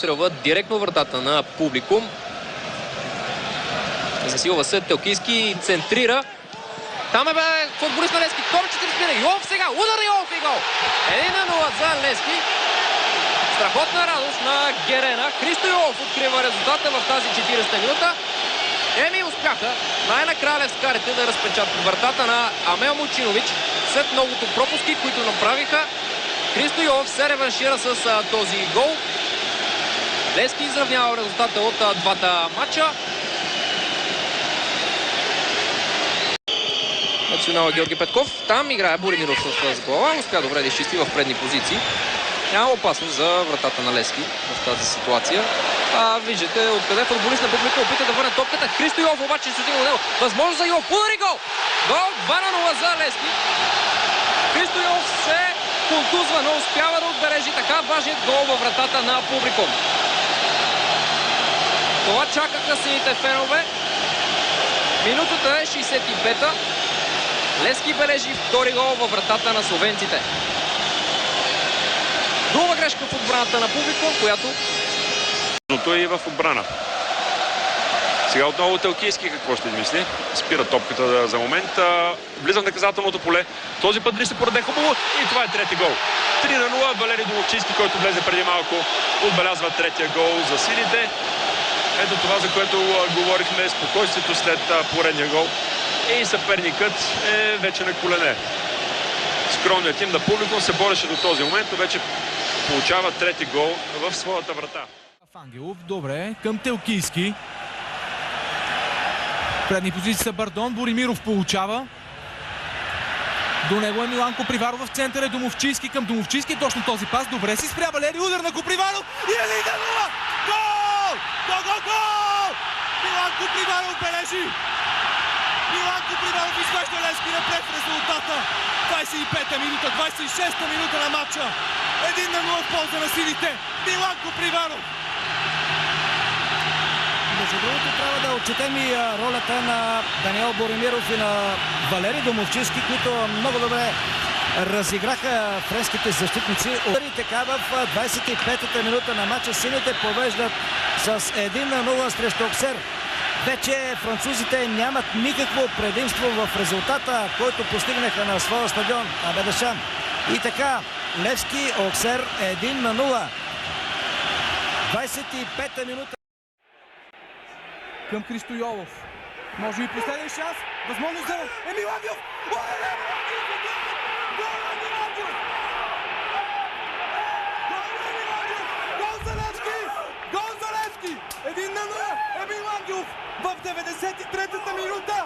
Стрелва директно вратата на Публикум. Засилва се Телкийски, центрира. Там е футболист на Левски. Топчето спира. Йов сега. Удар Йов и гол. 1-0 за Левски. Страхотна радост на Герена. Христо Йов открива резултата в тази 40-та минута. Еми успяха най-накрая левскарите да разпечатат вратата на Амел Мучинович след многото пропуски, които направиха. Христо Йов се реваншира с този гол. Левски изравнява резултата от двата матча. Национал Георги Петков. Там играе Боримиров с глава. Успя добре да изчисти в предни позиции. Няма опасност за вратата на Левски в тази ситуация. Виждате откъде футболист на Публика опита да върне топката. Христо Йов обаче се стигна до него. Възможност за Йов. Удари гол! Гол 2-0 за Левски. Христо Йов се контузва, но успява да отбележи така важният гол във вратата на Публикум. Това чакаха сините фенове. Минутата е 65-та. Левски бележи втори гол във вратата на словенците. Друга грешка в отбраната на Публикум, която... Той е в отбрана. Сега отново Телкийски какво ще измисли? Спира топката за момент. Влиза в наказателното поле. Този път ли се пораде хубаво и това е трети гол. 3-0. Валери Домовчийски, който влезе преди малко, отбелязва третия гол за сините. Ето това, за което говорихме, спокойствието след поредния гол. И съперникът е вече на колене. Скромният тим на Публикум се бореше до този момент, но вече получава трети гол в своята врата. Ангелов, добре, към Телкийски. Предни позиции са Бардон, Боримиров получава. До него е Милан Коприваров, в центъра е Домовчийски към Домовчийски. Точно този пас, добре си спря Валери, удар на Коприваров и е 1-0! Гол! Гол! Милан Коприваров бележи! Милан Коприваров извежда Левски напред в резултата. 25-та минута, 26-та минута на матча. 1-0 в полза на силите. Милан Коприваров. Между другото, трябва да отчетем и ролята на Даниел Боримиров и на Валери Домовчийски, които много добре разиграха френските защитници. И така в 25-та минута на матча сините повеждат с 1-0 срещу Оксер. Вече французите нямат никакво предимство в резултата, който постигнаха на своя стадион Абедашан. И така, Левски Оксер 1-0. 25-та минута. Към Христо Йолов. Може би последен шанс. Възможност за Емил Ангелов. Гол за Левски! Гол за Левски! 1-0. Емил Ангелов в 93-та минута.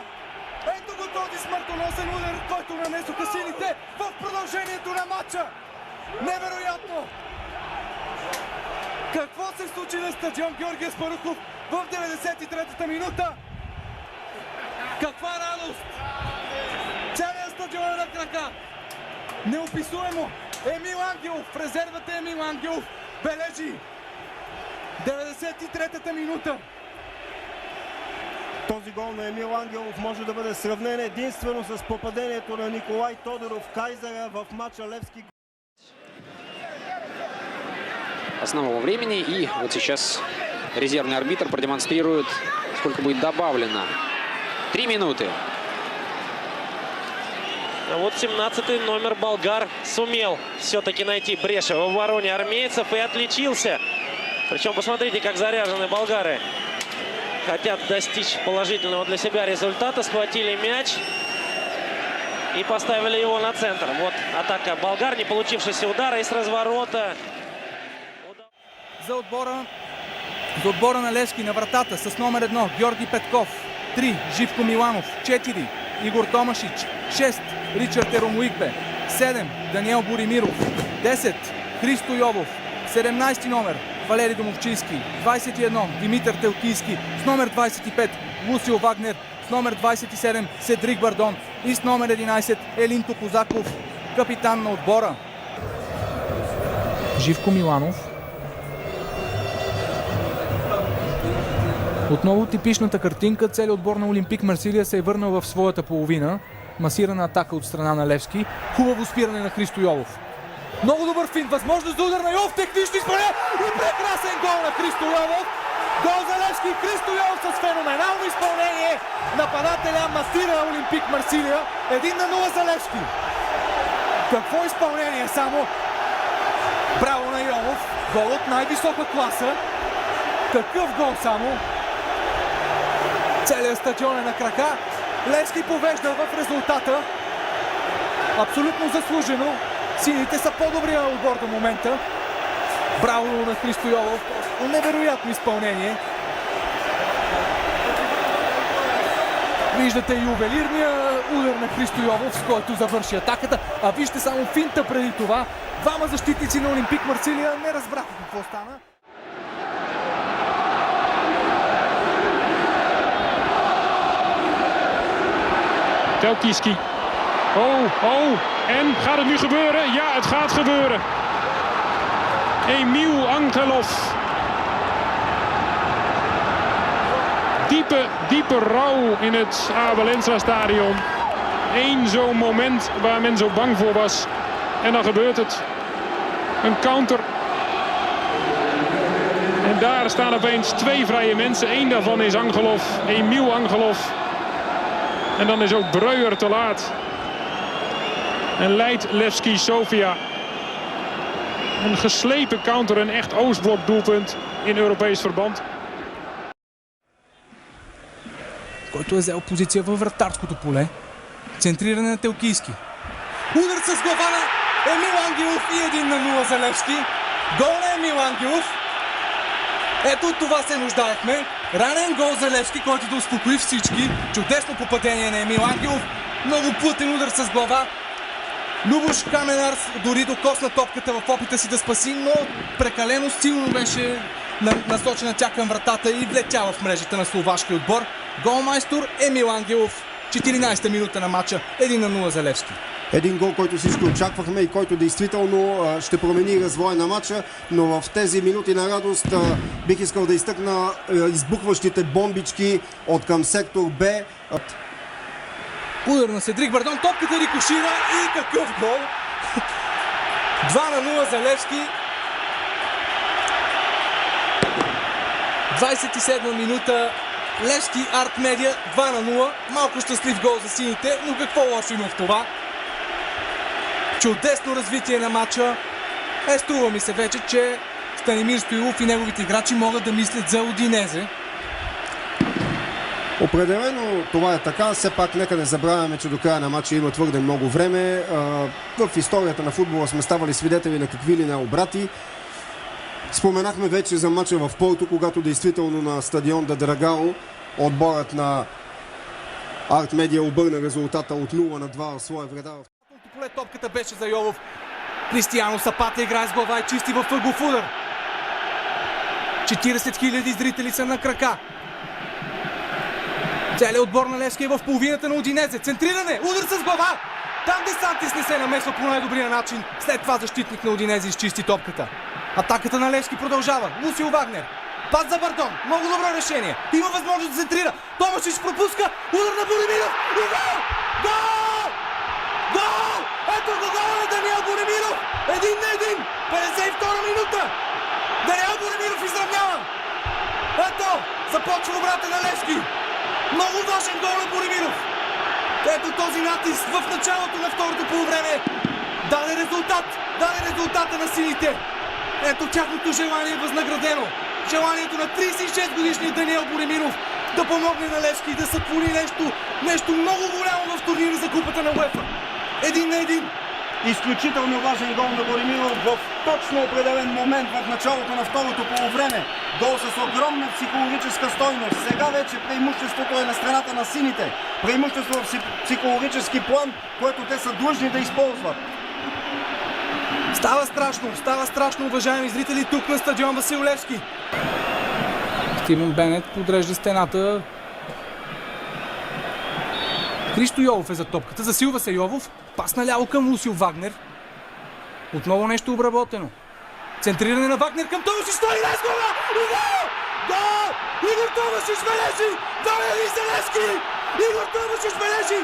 Ето го този смъртоносен удар, който нанесоха сините в продължението на матча. Невероятно! Какво се случи на стадион Георги Аспарухов в 93-та минута? Каква радост! Целият стадион е на крака! Неописуемо! Емил Ангелов, в резервата Емил Ангелов бележи 93-та минута. Този гол на Емил Ангелов може да бъде сравнен единствено с попадението на Николай Тодоров Кайзера в матча Левски. Основного времени. И вот сейчас резервный арбитр продемонстрирует, сколько будет добавлено. 3 минуты. А вот 17-й номер болгар сумел все-таки найти бреши в обороне армейцев и отличился. Причем посмотрите, как заряжены болгары. Хотят достичь положительного для себя результата. Схватили мяч и поставили его на центр. Вот атака болгар, не получившийся удара и с разворота. За отбора на Левски на вратата с номер 1 Георги Петков, 3 Живко Миланов, 4 Игор Томашич, 6 Ричард Еромуикбе, 7 Даниел Боримиров, 10 Христо Йовов, 17 номер Валери Домовчийски, 21 Димитър Телкийски, с номер 25 Лусио Вагнер, с номер 27 Седрик Бардон и с номер 11 Елинто Козаков, капитан на отбора. Живко Миланов. Отново типичната картинка. Целият отбор на Олимпик Марсилия се е върнал в своята половина. Масирана атака от страна на Левски. Хубаво спиране на Христо Йолов. Много добър финт, възможност за удар на Йов, технично изпълнение и прекрасен гол на Христо Йовов. Гол за Левски, Христо Йовов с феноменално изпълнение. Нападателя масира Олимпик Марсилия. 1-0 за Левски. Какво изпълнение само. Браво на Йовов. Гол от най-висока класа. Такъв гол само. Целият стадион е на крака. Левски повежда в резултата. Абсолютно заслужено. Сините са по-добрия отбор до момента. Браво на Христо Йовов. Невероятно изпълнение. Виждате ювелирния удар на Христо Йовов, с който завърши атаката. А вижте само финта преди това. Двама защитници на Олимпик Марсилия не разбраха какво стана. Telkieski. En gaat het nu gebeuren? Ja, het gaat gebeuren. Emil Angelov. Diepe rouw in het Abel Enstra stadion. Eén zo'n moment waar men zo bang voor was. En dan gebeurt het. Een counter. En daar staan opeens 2 vrije mensen. Eén daarvan is Angelov. Emil Angelov. En dan is ook Breuer te laat. En leidt Levski Sofia. Een geslepen counter, een echt Oostblok doelpunt in Europees verband. Който е взел позиция във вратарското поле. Центриране на Телкийски. Удар с глава на Емил Ангелов и 1-0 за Левски. Гол на Емил Ангелов. Ето от това се нуждаехме. Ранен гол за Левски, който да успокои всички. Чудесно попадение на Емил Ангелов. Много плътен удар с глава. Любош Каменарс дори докосна топката в опита си да спаси, но прекалено силно беше насочена тя към вратата и влетя в мрежата на словашкия отбор. Голмайстор Емил Ангелов. 14-та минута на матча. 1-0 за Левски. Един гол, който всички очаквахме и който действително ще промени развоя на матча, но в тези минути на радост бих искал да изтъкна избухващите бомбички от към сектор Б. Удар на Седрик Бардон, топката рикошира и какъв гол! 2-0 за Левски. 27 минута. Левски Арт Медиа 2-0. Малко щастлив гол за сините, но какво лошо има в това? Чудесно развитие на матча. Струва ми се вече, че Станимир Стоилов и неговите играчи могат да мислят за Удинезе. Определено това е така. Все пак нека не забравяме, че до края на матча има твърде много време. В историята на футбола сме ставали свидетели на какви ли не обрати. Споменахме вече за матча в Порто, когато действително на стадион да Драгао отборът на Арт Медиа обърна резултата от 0-2 в своя вреда. Поле топката беше за Йовов. Кристияно Сапата играе с глава и чисти в ъгов удар. 40 000 зрители са на крака. Целият отбор на Левски е в половината на Удинезе. Центриране, удар с глава. Там Десантис не се намесва по най-добрия начин. След това защитник на Удинезе изчисти топката. Атаката на Левски продължава. Лусио Вагнер. Пас за Бардон. Много добро решение. Има възможност да центрира. Томашич пропуска. Удар на Боремиров. И гол! Гол! Гол! Ето го гола на Даниел Боремиров. 1-1. 52 минута. Даниел Боремиров изравнява. Ето, започва обрата на Левски. Много важен гол на Боремиров. Ето този натиск в началото на второто полувреме. Даде резултат. Даде резултата на сините. Ето тяхното желание е възнаградено. Желанието на 36 годишния Даниел Боремиров да помогне на Левски да сътвори нещо много голямо в турнира за купата на УЕФА. 1-1. Изключително важен гол на Боремиров в точно определен момент в началото на второто полувреме. Гол с огромна психологическа стойност. Сега вече преимуществото е на страната на сините. Преимущество в психологически план, което те са длъжни да използват. Става страшно, уважаеми зрители, тук на стадион Васил Левски. Стивен Бенет подрежда стената. Христо Йовов е за топката, засилва се Йовов. Пас наляво към Лусио Вагнер. Отново нещо обработено. Центриране на Вагнер към Томашич, той играе с гола! И гол! Гол! Игор Томашич бележи! 2-1 за Левски! Игор Томашич бележи!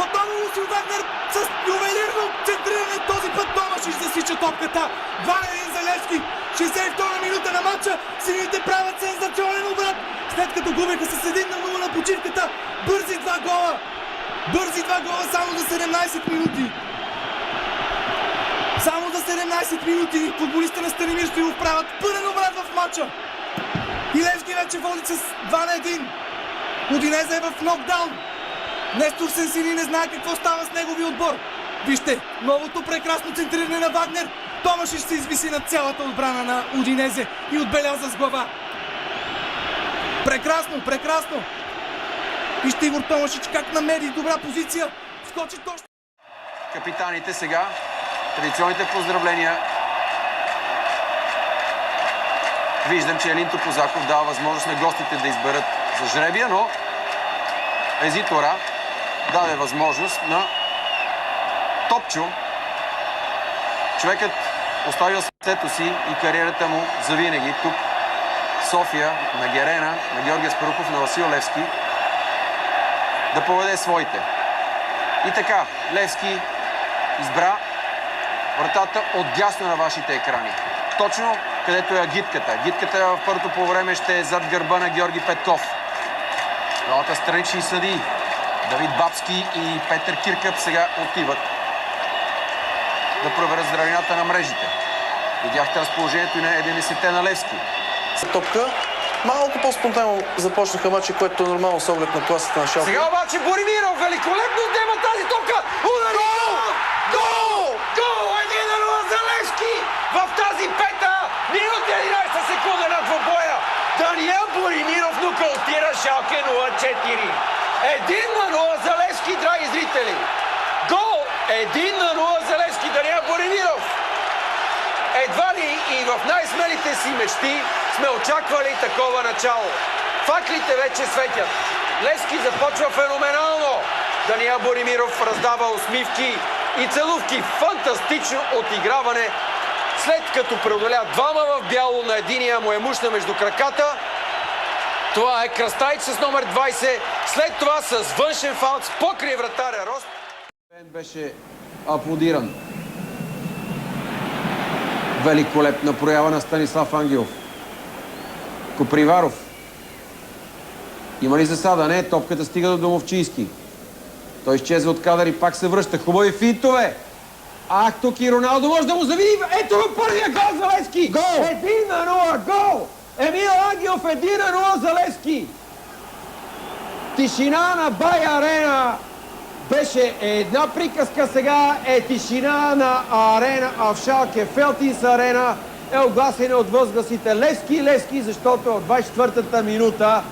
Отново Лусио Вагнер с ювелирно центриране. Този път Томашич засича топката. 2-1 за Левски. 62 минута на матча. Сините правят сензационен обрат. След като губеха с 1-0 на почивката. Бързи 2 гола. Бързи 2 гола само за 17 минути. Само за 17 минути футболистите на Станимир Стоилов правят пълен обрат в матча. И Левски вече води с 2-1. Удинезе е в нокдаун. Нестор Сенсини не знае какво става с неговия отбор. Вижте, новото прекрасно центриране на Вагнер. Томашич се извиси над цялата отбрана на Удинезе и отбеляза с глава. Прекрасно, прекрасно. Вижте Игор Томашич как намери добра позиция. Скочи точно. Капитаните сега. Традиционните поздравления. Виждам, че Елин Топозаков дава възможност на гостите да изберат за жребия, но Езитора даде възможност на Топчо. Човекът оставил сърцето си и кариерата му завинаги тук в София, на Герена, на Георги Аспарухов, на Васил Левски, да поведе своите. И така, Левски избра вратата отдясно на вашите екрани. Точно където е агитката. Агитката в първото по време ще е зад гърба на Георги Петков. Двамата странични съдии, Давид Бабски и Петър Киркъп, сега отиват да проверят здравината на мрежите. Видяхте разположението и на 11-те на Левски. Топка. Малко по-спонтанно започнаха матчи, което е нормално с оглед на класата на шалка. Сега обаче Боримиров великолепно отнема тази топка. Удари! Гол! Гол! 1-0 за Левски! В тази пета минута 11 секунда над двобоя. Даниел Боримиров нокаутира Шалке 0-4. 1-0 за Левски, драги зрители. Гол! 1-0 за Левски, Даниел Боримиров. Едва ли и в най-смелите си мечти сме очаквали такова начало. Факлите вече светят. Левски започва феноменално. Даниел Боримиров раздава усмивки и целувки. Фантастично отиграване. След като преодоля двама в бяло, на единия му е мушна между краката. Това е Кръстайч с номер 20. След това с външен фаут с покрие вратаря Рост. Беше аплодиран. Великолепна проява на Станислав Ангелов. Коприваров. Има ли засада? Не. Топката стига до Домовчийски. Той изчезва от кадър и пак се връща. Хубави финтове. Ах, тук и Роналдо може да му завиди. Ето го първия гол за Левски. Гол! 1-0. Гол! Емил Ангелов 1-0 за Левски. Тишина на Бай Арена. Беше една приказка, сега е тишина на арена, а в Шалке Фелтинс арена е огласена от възгласите Левски, Левски, защото от 24-та минута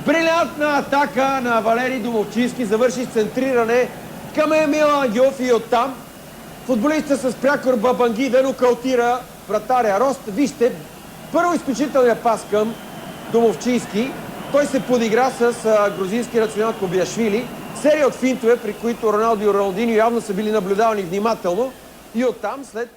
брилянтна атака на Валери Домовчийски завърши с центриране към Емил Ангелов и оттам футболистът с прякор Бабангида нокаутира вратаря Рост. Вижте, първо изключителния пас към Домовчийски. Той се подигра с грузински национал Кобиашвили. Серия от финтове, при които Роналдо и Роналдиньо явно са били наблюдавани внимателно. И оттам след